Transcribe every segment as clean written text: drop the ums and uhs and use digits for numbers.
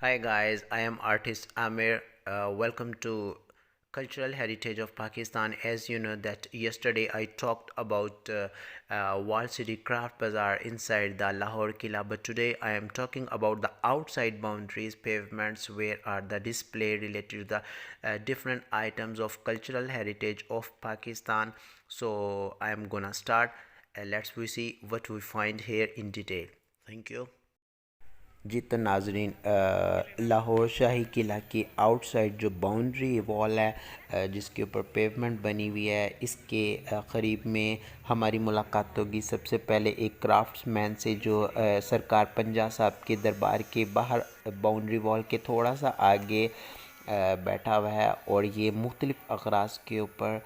Hi guys, I am artist Amir. Welcome to Cultural Heritage of Pakistan. As you know that yesterday I talked about Wall City Craft Bazaar inside the Lahore Killa, but today I am talking about the outside boundaries, pavements, where are the display related to the different items of cultural heritage of Pakistan. So I am gonna start. Let's we see what we find here in detail. Thank you. जी तो नाजरीन लाहौर शाही किला की outside जो boundary wall है जिसके ऊपर pavement बनी हुई है इसके करीब में हमारी मुलाकात होगी सबसे पहले एक क्राफ्ट्समैन से जो सरकार पंजा साहब के दरबार के बाहर बाउंड्री वॉल के थोड़ा सा आगे बैठा हुआ है और ये मुख्तलिफ़ अगराज के ऊपर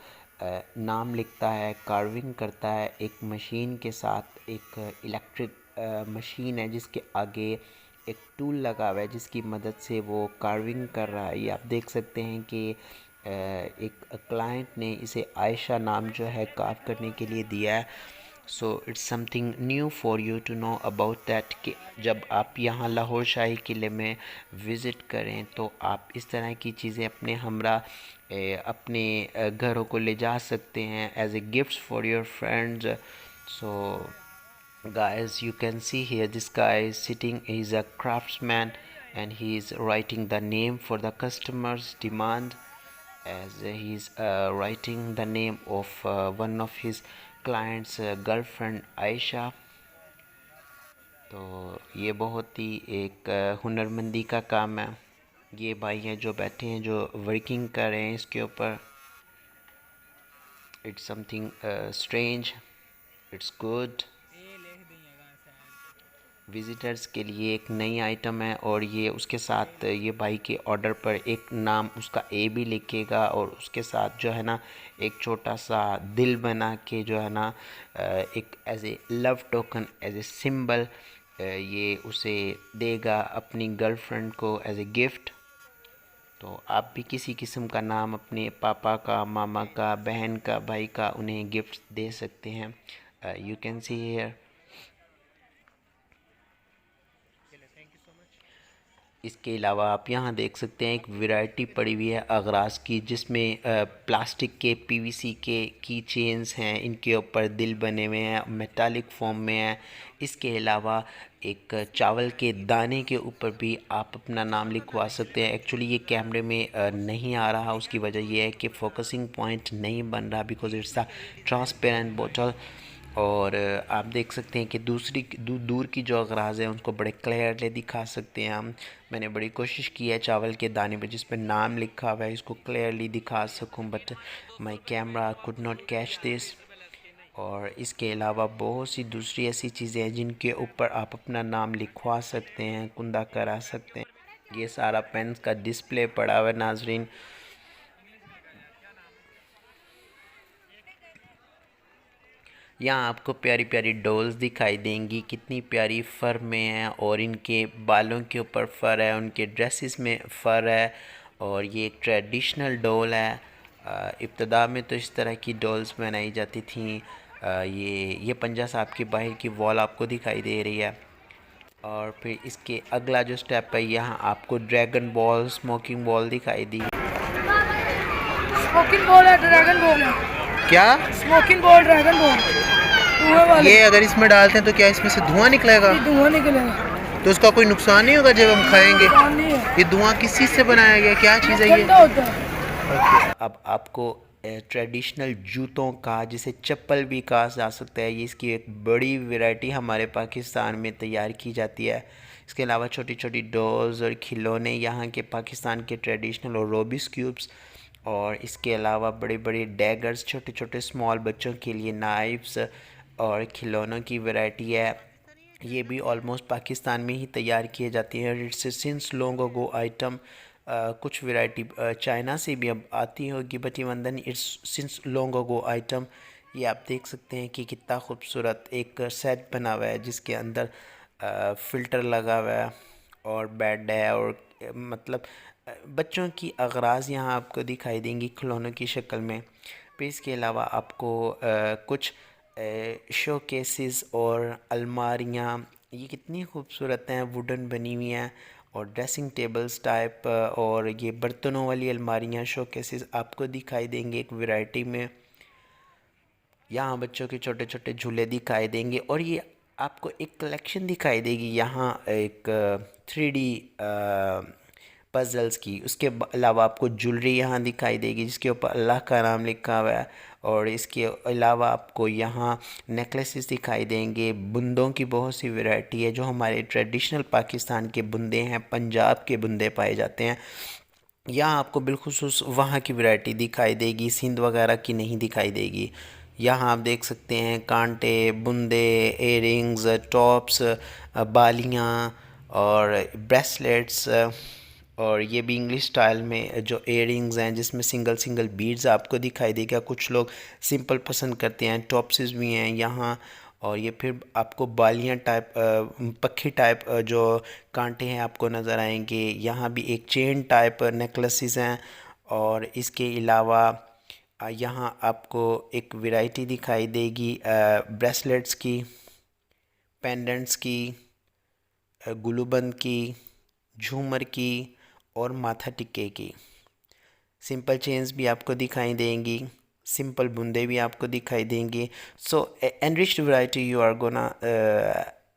नाम लिखता है, कार्विंग करता है। एक मशीन के साथ एक इलेक्ट्रिक मशीन है जिसके आगे एक टूल लगा हुआ है जिसकी मदद से वो कार्विंग कर रहा है। ये आप देख सकते हैं कि एक क्लाइंट ने इसे आयशा नाम जो है कार्व करने के लिए दिया है। So it's something new for you to know about that कि जब आप यहाँ लाहौर शाही किले में विज़िट करें तो आप इस तरह की चीज़ें अपने हमरा अपने घरों को ले जा सकते हैं as a gifts for your friends. So guys, you can see here this guy is sitting, he's a craftsman and he is writing the name for the customers demand as he's writing the name of one of his clients girlfriend Aisha। तो ये बहुत ही एक हुनरमंदी का काम है। ये भाई हैं जो बैठे हैं जो वर्किंग कर रहे हैं इसके ऊपर। It's something strange, it's good. Visitors के लिए एक नई आइटम है और ये उसके साथ ये भाई के ऑर्डर पर एक नाम उसका ए भी लिखेगा और उसके साथ जो है ना एक छोटा सा दिल बना के जो है ना एक as a love token as a symbol ये उसे देगा अपनी गर्लफ्रेंड को एज ए गिफ्ट। तो आप भी किसी किस्म का नाम अपने पापा का, मामा का, बहन का, भाई का उन्हें गिफ्ट दे सकते हैं। You can see here. इसके अलावा आप यहाँ देख सकते हैं एक वैरायटी पड़ी हुई है अगराज की जिसमें प्लास्टिक के पीवीसी के की चेन्स हैं, इनके ऊपर दिल बने हुए हैं, मेटालिक फॉर्म में है। इसके अलावा एक चावल के दाने के ऊपर भी आप अपना नाम लिखवा सकते हैं। एक्चुअली ये कैमरे में नहीं आ रहा, उसकी वजह यह है कि फोकसिंग पॉइंट नहीं बन रहा बिकॉज इट्स अ ट्रांसपेरेंट बोतल। और आप देख सकते हैं कि दूसरी दूर की जो अगराज हैं उनको बड़े क्लियरली दिखा सकते हैं हम। मैंने बड़ी कोशिश की है चावल के दाने पे जिस पे नाम लिखा हुआ है इसको क्लियरली दिखा सकूं, but my camera could not catch this. और इसके अलावा बहुत सी दूसरी ऐसी चीज़ें हैं जिनके ऊपर आप अपना नाम लिखवा सकते हैं, कुंदा करा सकते हैं। ये सारा पेन्स का डिस्प्ले पड़ा हुआ है नाजरीन। यहाँ आपको प्यारी प्यारी डॉल्स दिखाई देंगी, कितनी प्यारी फ़र में है और इनके बालों के ऊपर फ़र है, उनके ड्रेसेस में फ़र है। और ये एक ट्रेडिशनल डॉल है। इब्तदा में तो इस तरह की डॉल्स बनाई जाती थी। ये पंजा साहब की बाहर की वॉल आपको दिखाई दे रही है। और फिर इसके अगला जो स्टेप है यहाँ आपको ड्रैगन बॉल, स्मोकिंग बॉल दिखाई दी। स्मोकिंग बॉल है, ड्रैगन बॉल है। क्या? स्मोकिंग बॉल, ड्रैगन बॉल, धुआं वाले। ये अगर इसमें डालते हैं तो क्या इसमें से धुआं निकलेगा? ये धुआं निकलेगा। तो उसका कोई नुकसान नहीं होगा जब हम खाएंगे? नुकसान नहीं है। ये धुआं किस चीज़ से बनाया गया, क्या चीज़ है ये? ठंडा होता है। अब आपको ट्रेडिशनल जूतों का जिसे चप्पल भी कहा जा सकता है, ये इसकी एक बड़ी वैरायटी हमारे पाकिस्तान में तैयार की जाती है। इसके अलावा छोटी छोटी डॉल्स और खिलौने यहाँ के पाकिस्तान के ट्रेडिशनल और रोबिस क्यूब्स। और इसके अलावा बड़े बड़े डैगर्स, छोटे छोटे स्मॉल बच्चों के लिए नाइफ्स और खिलौनों की वैरायटी है। ये भी ऑलमोस्ट पाकिस्तान में ही तैयार किए जाती हैं। It's since long ago item. कुछ वैरायटी चाइना से भी अब आती होगी but even then it's since long ago item. ये आप देख सकते हैं कि कितना खूबसूरत एक सेट बना हुआ है जिसके अंदर फ़िल्टर लगा हुआ है और बेड है और मतलब बच्चों की अगराज यहाँ आपको दिखाई देंगी खिलौनों की शक्ल में। फिर इसके अलावा आपको कुछ शो केसेस और अलमारियाँ, ये कितनी खूबसूरत हैं, वुडन बनी हुई हैं। और ड्रेसिंग टेबल्स टाइप और ये बर्तनों वाली अलमारियाँ शोकेसेस आपको दिखाई देंगे एक वैरायटी में। यहाँ बच्चों के छोटे छोटे झूले दिखाई देंगे और ये आपको एक कलेक्शन दिखाई देगी यहाँ एक 3D पजल्स की। उसके अलावा आपको ज्वेलरी यहाँ दिखाई देगी जिसके ऊपर अल्लाह का नाम लिखा हुआ है। और इसके अलावा आपको यहाँ नेकलेसेस दिखाई देंगे। बुंदों की बहुत सी वैरायटी है जो हमारे ट्रेडिशनल पाकिस्तान के बुंदे हैं, पंजाब के बुंदे पाए जाते हैं। यहाँ आपको बिलखुसूस वहाँ की वैरायटी दिखाई देगी, सिंध वगैरह की नहीं दिखाई देगी। यहाँ आप देख सकते हैं कांटे, बुंदे, एयरिंग्स, टॉप्स, बालियाँ और ब्रेसलेट्स। और ये भी इंग्लिश स्टाइल में जो इयरिंग्स हैं जिसमें सिंगल सिंगल बीड्स आपको दिखाई देगा। कुछ लोग सिंपल पसंद करते हैं, टॉप्सेस भी हैं यहाँ। और ये फिर आपको बालियाँ टाइप पक्षी टाइप जो कांटे हैं आपको नज़र आएंगे। यहाँ भी एक चेन टाइप नेकलेसेस हैं। और इसके अलावा यहाँ आपको एक वैरायटी दिखाई देगी ब्रेसलेट्स की, पेंडेंट्स की, गुलूबंद की, झूमर की और माथा टिक्के की। सिंपल चेन्स भी आपको दिखाई देंगी, सिंपल बुंदे भी आपको दिखाई देंगे। So enriched variety you are gonna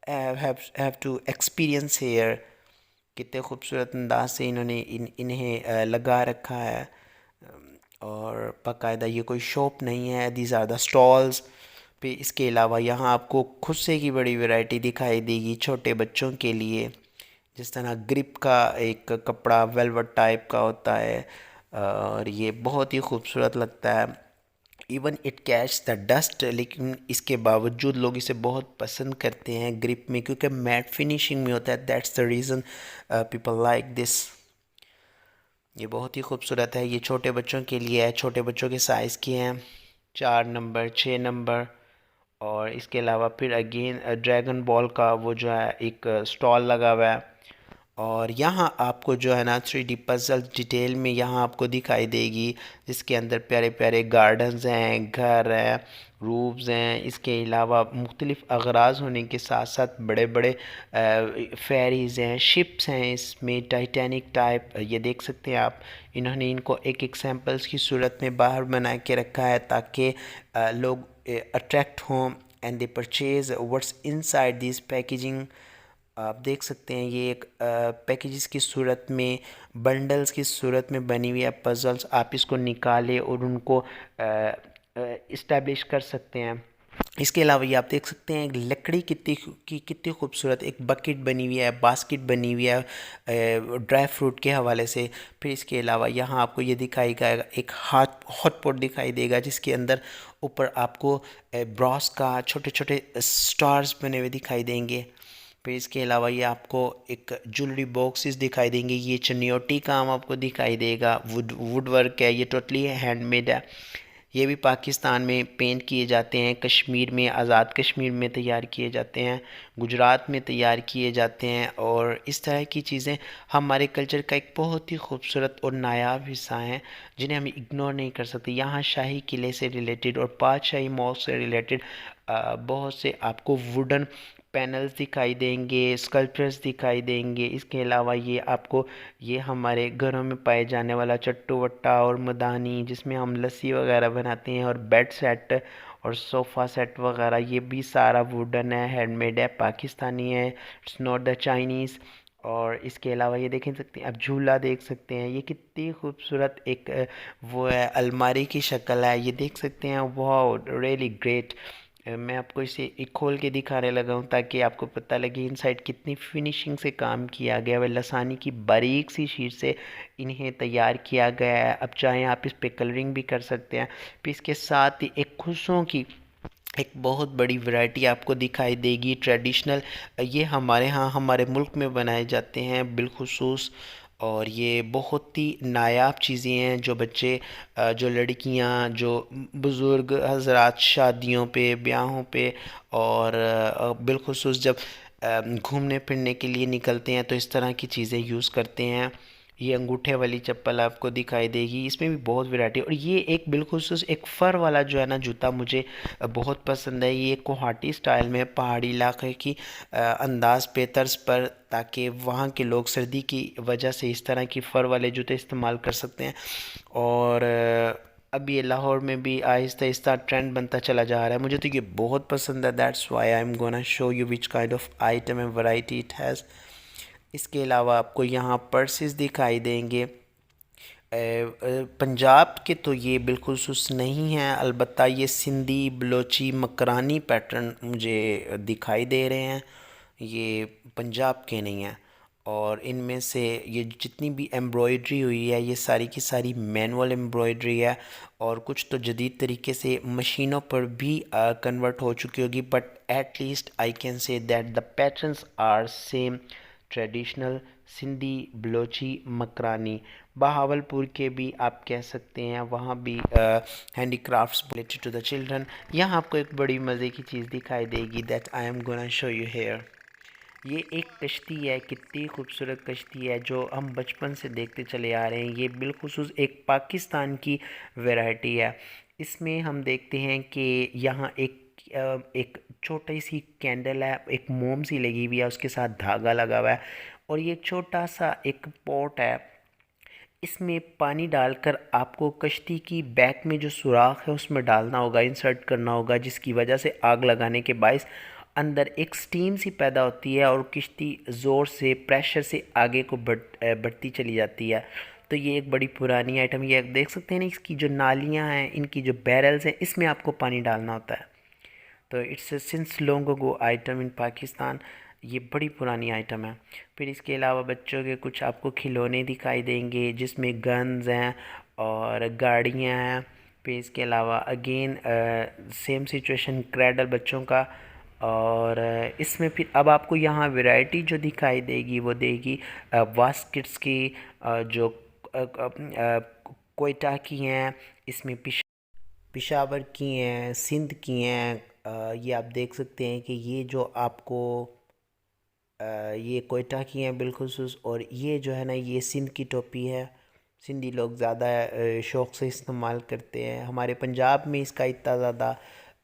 have to experience here. कितने खूबसूरत अंदाज से इन्होंने इन्हें लगा रखा है। और बाकायदा ये कोई शॉप नहीं है, दीज आर द स्टॉल्स पे। इसके अलावा यहाँ आपको खुस्से की बड़ी वैरायटी दिखाई देगी छोटे बच्चों के लिए। जिस तरह ग्रिप का एक कपड़ा वेलवेट टाइप का होता है और ये बहुत ही खूबसूरत लगता है। Even it catch the dust, लेकिन इसके बावजूद लोग इसे बहुत पसंद करते हैं ग्रिप में क्योंकि मैट फिनिशिंग में होता है। That's the reason people like this. ये बहुत ही खूबसूरत है। ये छोटे बच्चों के लिए है, छोटे बच्चों के साइज़ की हैं, 4 नंबर, 6 नंबर। और इसके अलावा फिर अगेन ड्रैगन बॉल का वो जो है एक स्टॉल लगा हुआ है। और यहाँ आपको जो है ना 3D पजल डिटेल में यहाँ आपको दिखाई देगी जिसके अंदर प्यारे प्यारे गार्डन्स हैं, घर हैं, रूफ्स हैं। इसके अलावा मुख्तलिफ़ अगराज होने के साथ साथ बड़े बड़े फेरीज़ हैं, शिप्स हैं इसमें टाइटैनिक टाइप। ये देख सकते हैं आप, इन्होंने इनको एक एक सैम्पल्स की सूरत में बाहर बना के रखा है ताकि लोग अट्रैक्ट हों and they purchase what's inside this packaging. आप देख सकते हैं ये एक पैकेजेस की सूरत में, बंडल्स की सूरत में बनी हुई है पजल्स। आप इसको निकालें और उनको इस्टेब्लिश कर सकते हैं। इसके अलावा ये आप देख सकते हैं लकड़ी कितनी खूबसूरत एक बकेट बनी हुई है, बास्केट बनी हुई है ड्राई फ्रूट के हवाले से। फिर इसके अलावा यहाँ आपको ये दिखाएगा एक हॉट पॉट दिखाई देगा जिसके अंदर ऊपर आपको ब्रॉस का छोटे छोटे स्टार्स बने हुए दिखाई देंगे। फिर इसके अलावा ये आपको एक ज्वेलरी बॉक्सेस दिखाई देंगे। ये चनियोटी काम आपको दिखाई देगा, वुड वर्क है, ये टोटली हैंडमेड है। ये भी पाकिस्तान में पेंट किए जाते हैं, कश्मीर में, आज़ाद कश्मीर में तैयार किए जाते हैं, गुजरात में तैयार किए जाते हैं। और इस तरह की चीज़ें हमारे कल्चर का एक बहुत ही खूबसूरत और नायाब हिस्सा हैं जिन्हें हम इग्नोर नहीं कर सकते। यहाँ शाही किले से रिलेटेड और पातशाही मॉल से रिलेटेड बहुत से आपको वुडन पैनल्स दिखाई देंगे, स्कल्पचर्स दिखाई देंगे। इसके अलावा ये आपको ये हमारे घरों में पाए जाने वाला चट्टू वट्टा और मदानी जिसमें हम लस्सी वगैरह बनाते हैं, और बेड सेट और सोफ़ा सेट वगैरह, ये भी सारा वुडन है, हैंडमेड है, पाकिस्तानी है, इट्स नॉट द चाइनीज़। और इसके अलावा ये देख सकते हैं आप, झूला देख सकते हैं, ये कितनी खूबसूरत एक वो है, अलमारी की शक्ल है, ये देख सकते हैं। वाह, रियली ग्रेट। मैं आपको इसे एक खोल के दिखाने लगा हूँ ताकि आपको पता लगे इनसाइड कितनी फिनिशिंग से काम किया गया है। लसानी की बारीक सी शीट से इन्हें तैयार किया गया है। अब चाहे आप इस पे कलरिंग भी कर सकते हैं। फिर इसके साथ ही एक खुशों की एक बहुत बड़ी वैरायटी आपको दिखाई देगी ट्रेडिशनल। ये हमारे यहाँ हमारे मुल्क में बनाए जाते हैं बिलखुसूस। और ये बहुत ही नायाब चीज़ें हैं जो बच्चे जो लड़कियां, जो बुज़ुर्ग हजरात शादियों पे, ब्याहों पे और बिलखुसूस जब घूमने फिरने के लिए निकलते हैं तो इस तरह की चीज़ें यूज़ करते हैं। ये अंगूठे वाली चप्पल आपको दिखाई देगी, इसमें भी बहुत वैरायटी। और ये एक बिलखुसूस एक फ़र वाला जो है ना जूता मुझे बहुत पसंद है। ये गुवाहाटी स्टाइल में पहाड़ी इलाके की अंदाज पे तर्ज पर, ताकि वहाँ के लोग सर्दी की वजह से इस तरह की फ़र वाले जूते इस्तेमाल कर सकते हैं। और अब ये लाहौर में भी आहिस्ता आहिस्ता ट्रेंड बनता चला जा रहा है। मुझे तो ये बहुत पसंद है, that's why I am gonna show you which kind of item and variety it has. इसके अलावा आपको यहाँ पर्सेस दिखाई देंगे। पंजाब के तो ये बिल्कुल सुस्त नहीं है, अलबत्ता ये सिंधी बलोची मकरानी पैटर्न मुझे दिखाई दे रहे हैं, ये पंजाब के नहीं हैं। और इनमें से ये जितनी भी एम्ब्रॉयडरी हुई है ये सारी की सारी मैनुअल एम्ब्रॉयडरी है, और कुछ तो जदीद तरीके से मशीनों पर भी कन्वर्ट हो चुकी होगी, but at least I can say that the patterns are same traditional Sindhi Balochi Makrani. Bahawalpur के भी आप कह सकते हैं, वहाँ भी handicrafts related to the children. यहाँ आपको एक बड़ी मज़े की चीज़ दिखाई देगी that I am gonna show you here. ये एक कश्ती है, कितनी खूबसूरत कश्ती है जो हम बचपन से देखते चले आ रहे हैं। ये बिलखुसूस एक पाकिस्तान की वैरायटी है। इसमें हम देखते हैं कि यहाँ एक छोटी सी कैंडल है, एक मोम सी लगी हुई है, उसके साथ धागा लगा हुआ है, और ये छोटा सा एक पॉट है। इसमें पानी डालकर आपको कश्ती की बैक में जो सुराख है उसमें डालना होगा, इंसर्ट करना होगा, जिसकी वजह से आग लगाने के बायस अंदर एक स्टीम सी पैदा होती है और कश्ती ज़ोर से प्रेशर से आगे को बढ़ती चली जाती है। तो ये एक बड़ी पुरानी आइटम, ये आप देख सकते हैं ना, इसकी जो नालियाँ हैं, इनकी जो बैरल्स हैं, इसमें आपको पानी डालना होता है। तो it's since long ago item इन पाकिस्तान, ये बड़ी पुरानी आइटम है। फिर इसके अलावा बच्चों के कुछ आपको खिलौने दिखाई देंगे जिसमें गन्स हैं और गाड़ियाँ हैं। फिर इसके अलावा अगेन सेम सिचुएशन क्रैडल बच्चों का। और इसमें फिर अब आपको यहाँ वैरायटी जो दिखाई देगी वो देगी बास्केट्स की, जो कोयटा की हैं, इसमें पिशावर की हैं, सिंध की हैं। ये आप देख सकते हैं कि ये जो आपको ये कोयटा की हैं बिलखुसूस, और ये जो है ना ये सिंध की टोपी है। सिंधी लोग ज़्यादा शौक़ से इस्तेमाल करते हैं। हमारे पंजाब में इसका इतना ज़्यादा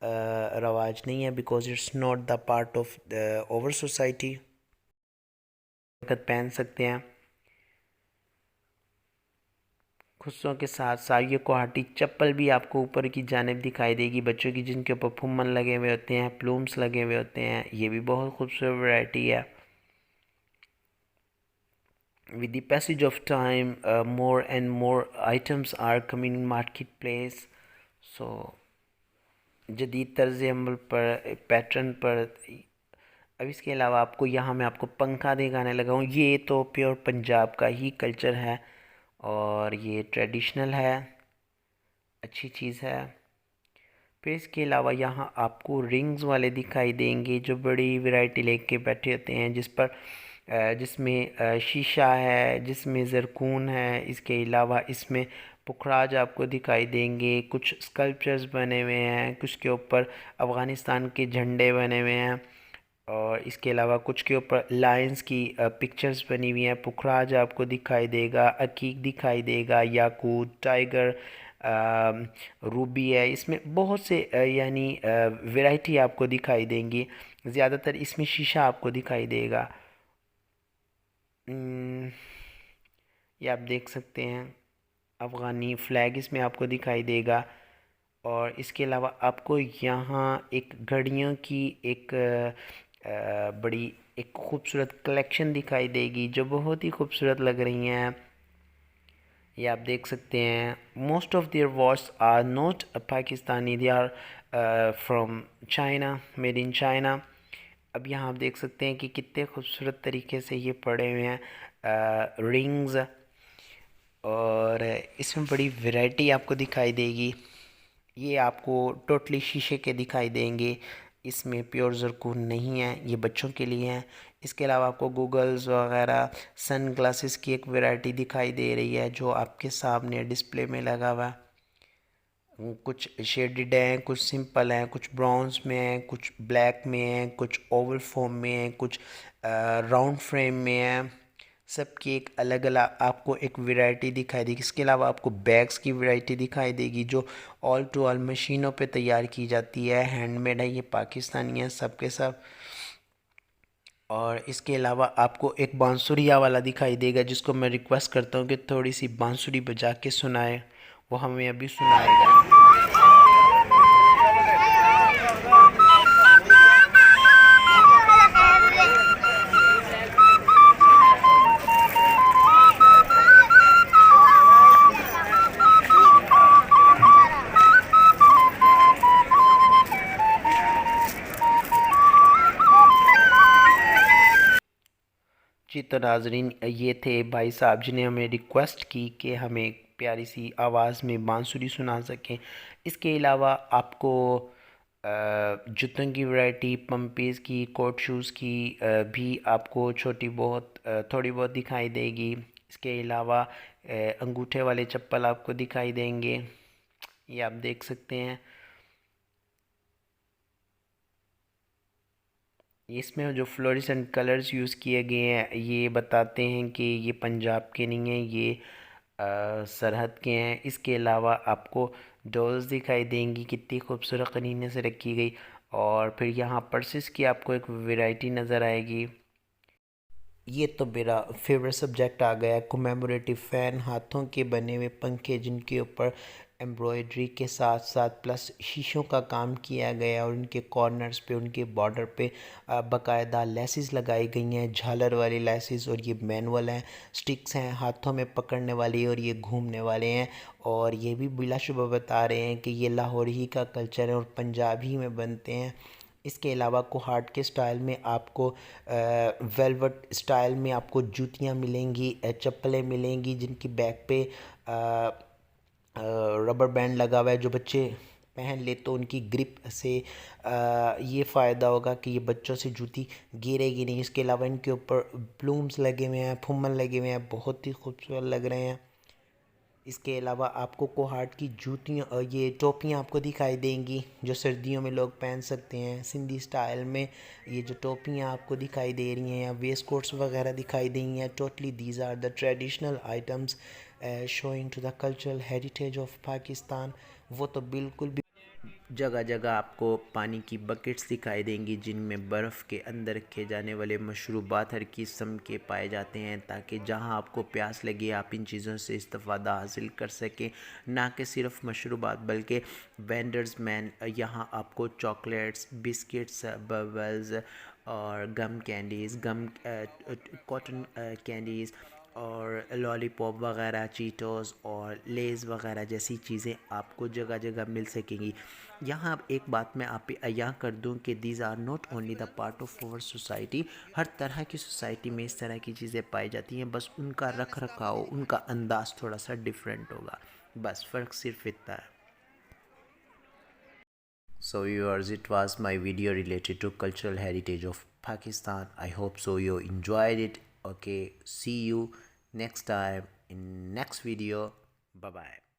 रवाज नहीं है, because it's not the part of over society. पहन सकते हैं खुशियों के साथ साथ। ये गुवाहाटी चप्पल भी आपको ऊपर की जानिब दिखाई देगी बच्चों की, जिनके ऊपर फुम्मन लगे हुए होते हैं, प्लूम्स लगे हुए होते हैं। ये भी बहुत खूबसूरत वैरायटी है। With the passage of time, more and more items are coming in marketplace. So जदीद तर्ज अमल पर, पैटर्न पर। अब इसके अलावा आपको यहाँ मैं आपको पंखा दिखाने लगा हूँ। ये तो प्योर पंजाब का ही कल्चर है और ये ट्रेडिशनल है, अच्छी चीज़ है। फिर इसके अलावा यहाँ आपको रिंग्स वाले दिखाई देंगे जो बड़ी वैरायटी लेके बैठे होते हैं, जिसमें शीशा है, जिसमें ज़रकून है। इसके अलावा इसमें पुखराज आपको दिखाई देंगे, कुछ स्कल्पचर्स बने हुए हैं, कुछ के ऊपर अफ़गानिस्तान के झंडे बने हुए हैं, और इसके अलावा कुछ के ऊपर लायंस की पिक्चर्स बनी हुई हैं। पुखराज आपको दिखाई देगा, अकीक दिखाई देगा, याकूत, टाइगर, रूबी है। इसमें बहुत से यानी वैरायटी आपको दिखाई देंगी। ज़्यादातर इसमें शीशा आपको दिखाई देगा। ये आप देख सकते हैं, अफ़गानी फ़्लैग इसमें आपको दिखाई देगा। और इसके अलावा आपको यहाँ एक घड़ियों की एक बड़ी एक खूबसूरत कलेक्शन दिखाई देगी जो बहुत ही खूबसूरत लग रही हैं। ये आप देख सकते हैं, most of their watch are not Pakistani, they are from China, made in China. अब यहाँ आप देख सकते हैं कि कितने खूबसूरत तरीके से ये पड़े हुए हैं रिंग्स, और इसमें बड़ी वैरायटी आपको दिखाई देगी। ये आपको टोटली शीशे के दिखाई देंगे, इसमें प्योर ज़रकून नहीं है, ये बच्चों के लिए हैं। इसके अलावा आपको गूगल्स वगैरह सन ग्लासेस की एक वैरायटी दिखाई दे रही है जो आपके सामने डिस्प्ले में लगा हुआ है। कुछ शेडेड हैं, कुछ सिंपल हैं, कुछ ब्राउन्स में हैं, कुछ ब्लैक में हैं, कुछ ओवल फॉर्म में हैं, कुछ राउंड फ्रेम में हैं। सबकी एक अलग अलग आपको एक वैरायटी दिखाई देगी। इसके अलावा आपको बैग्स की वैरायटी दिखाई देगी जो ऑल टू ऑल मशीनों पे तैयार की जाती है, हैंडमेड है, ये पाकिस्तानी है सब के सब। और इसके अलावा आपको एक बांसुरिया वाला दिखाई देगा जिसको मैं रिक्वेस्ट करता हूँ कि थोड़ी सी बांसुरी बजा के सुनाए, वो हमें अभी सुनाएगा। जी तो नाजरीन, ये थे भाई साहब जिन्हें हमें रिक्वेस्ट की कि हमें एक प्यारी सी आवाज़ में बांसुरी सुना सकें। इसके अलावा आपको जूतों की वैरायटी, पम्पीज़ की, कोट शूज़ की भी आपको छोटी बहुत थोड़ी बहुत दिखाई देगी। इसके अलावा अंगूठे वाले चप्पल आपको दिखाई देंगे, ये आप देख सकते हैं। इसमें जो फ्लोरेसेंट कलर्स यूज़ किए गए हैं ये बताते हैं कि ये पंजाब के नहीं हैं, ये सरहद के हैं। इसके अलावा आपको डॉल्स दिखाई देंगी कितनी खूबसूरत करीने से रखी गई। और फिर यहाँ पर्सेस की आपको एक वैरायटी नज़र आएगी। ये तो मेरा फेवरेट सब्जेक्ट आ गया, कोमेमोरेटिव फ़ैन, हाथों के बने हुए पंखे जिनके ऊपर एम्ब्रॉयडरी के साथ साथ प्लस शीशों का काम किया गया और उनके कॉर्नर्स पे, उनके बॉर्डर पे बाकायदा लेसेस लगाई गई हैं, झालर वाली लेसेस। और ये मैनुअल हैं, स्टिक्स हैं हाथों में पकड़ने वाली और ये घूमने वाले हैं। और ये भी बिलाशुबा बता रहे हैं कि ये लाहौर ही का कल्चर है और पंजाब ही में बनते हैं। इसके अलावा कोहाट के स्टाइल में आपको वेलवेट स्टाइल में आपको जूतियाँ मिलेंगी, चप्पलें मिलेंगी जिनकी बैक पे रबर बैंड लगा हुआ है। जो बच्चे पहन ले तो उनकी ग्रिप से ये फ़ायदा होगा कि ये बच्चों से जूती गिरेगी नहीं। इसके अलावा इनके ऊपर प्लूम्स लगे हुए हैं, फुम्मन लगे हुए हैं, बहुत ही खूबसूरत लग रहे हैं। इसके अलावा आपको कोहाट की जूतियाँ और ये टोपियाँ आपको दिखाई देंगी जो सर्दियों में लोग पहन सकते हैं सिंधी स्टाइल में। ये जो टोपियाँ आपको दिखाई दे रही हैं या वेस्ट कोट्स वगैरह दिखाई दे रही हैं, totally these are the traditional items showing to the cultural heritage of Pakistan. वो तो बिल्कुल भी जगह जगह आपको पानी की बकेट्स दिखाई देंगी जिनमें बर्फ़ के अंदर रखे जाने वाले मशरूबात हर किस्म के पाए जाते हैं ताकि जहां आपको प्यास लगे आप इन चीज़ों से इस्तेफ़ादा हासिल कर सकें। ना कि सिर्फ मशरूबात बल्कि वेंडर्स मैन यहाँ आपको चॉकलेट्स, बिस्किट्स, बबल्स और गम कैंडीज़, गम कॉटन कैंडीज़ और लॉलीपॉप वगैरह, चीटोस और लेज़ वगैरह जैसी चीज़ें आपको जगह जगह मिल सकेंगी। यहाँ एक बात मैं आप यहाँ कर दूँ कि these are not only the part of our society. हर तरह की सोसाइटी में इस तरह की चीज़ें पाई जाती हैं, बस उनका रख रखाव, उनका अंदाज़ थोड़ा सा डिफरेंट होगा, बस फ़र्क सिर्फ इतना है। So viewers, it was my video related to cultural heritage of Pakistan. I hope so you enjoyed it. Okay, see you next time in next video. Bye bye.